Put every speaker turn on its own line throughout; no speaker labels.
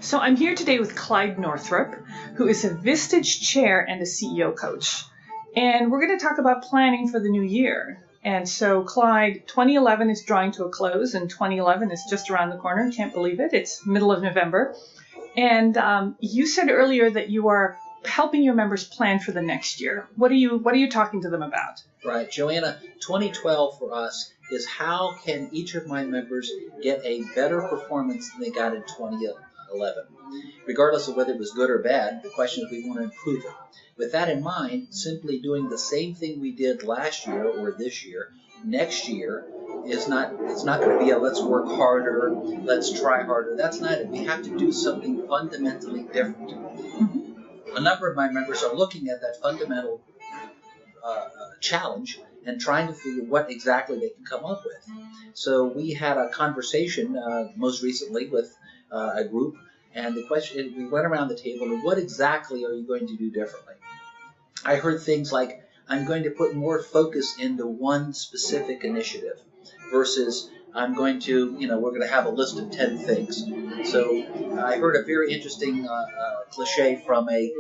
So I'm here today with Clyde Northrop, who is a Vistage chair and a CEO coach. And we're going to talk about planning for the new year. And so, Clyde, 2011 is drawing to a close, and 2011 is just around the corner. Can't believe it. It's middle of November. And you said earlier that you are helping your members plan for the next year. What are you talking to them about?
Right, Joanna, 2012 for us is how can each of my members get a better performance than they got in 2011. Regardless of whether it was good or bad, the question is we want to improve it. With that in mind, simply doing the same thing we did last year or this year, next year, it's not going to be a let's work harder, let's try harder. That's not it. We have to do something fundamentally different. A number of my members are looking at that fundamental challenge and trying to figure what exactly they can come up with. So we had a conversation most recently with a group, and the question, we went around the table and what exactly are you going to do differently? I heard things like, I'm going to put more focus into one specific initiative versus I'm going to, we're going to have a list of 10 things. So I heard a very interesting cliche from a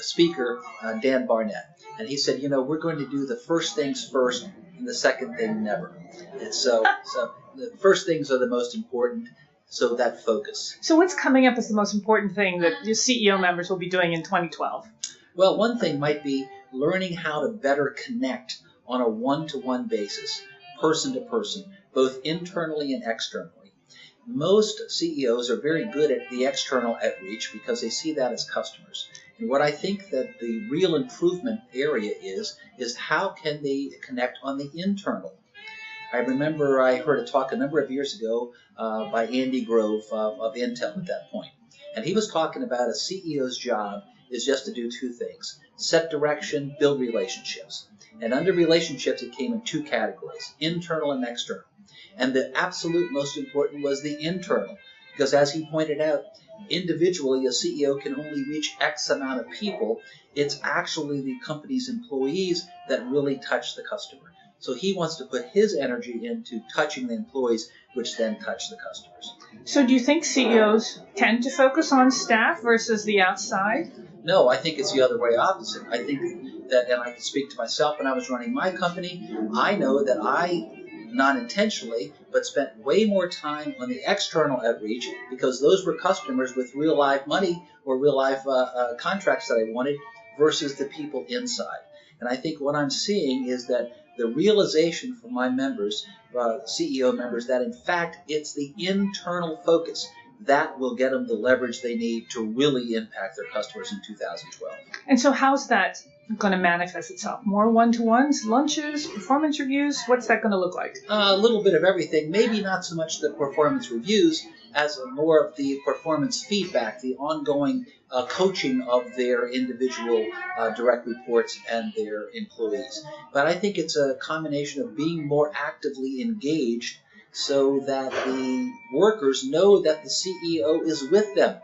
speaker, Dan Barnett, and he said, we're going to do the first things first and the second thing never. And so the first things are the most important, so that focus.
So what's coming up as the most important thing that your CEO members will be doing in 2012?
Well, one thing might be learning how to better connect on a one-to-one basis, person to person, both internally and externally. Most CEOs are very good at the external outreach because they see that as customers. And what I think that the real improvement area is how can they connect on the internal. I remember I heard a talk a number of years ago by Andy Grove of Intel at that point. And he was talking about a CEO's job is just to do two things: set direction, build relationships. And under relationships, it came in two categories, internal and external. And the absolute most important was the internal, because as he pointed out, individually, a CEO can only reach X amount of people. It's actually the company's employees that really touch the customer. So he wants to put his energy into touching the employees, which then touch the customers.
So do you think CEOs tend to focus on staff versus the outside?
No, I think it's the other way opposite. I think that, and I can speak to myself when I was running my company, I know that I, not intentionally, but spent way more time on the external outreach because those were customers with real live money or real live contracts that I wanted versus the people inside. And I think what I'm seeing is that the realization from my members, CEO members, that in fact it's the internal focus that will get them the leverage they need to really impact their customers in 2012.
And so how's that going to manifest itself? More one-to-ones, lunches, performance reviews? What's that going to look like?
A little bit of everything. Maybe not so much the performance reviews as more of the performance feedback, the ongoing coaching of their individual direct reports and their employees. But I think it's a combination of being more actively engaged so that the workers know that the CEO is with them,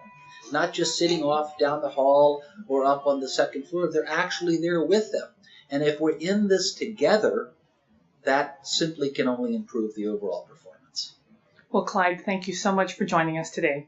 not just sitting off down the hall or up on the second floor. They're actually there with them. And if we're in this together, that simply can only improve the overall performance.
Well, Clyde, thank you so much for joining us today.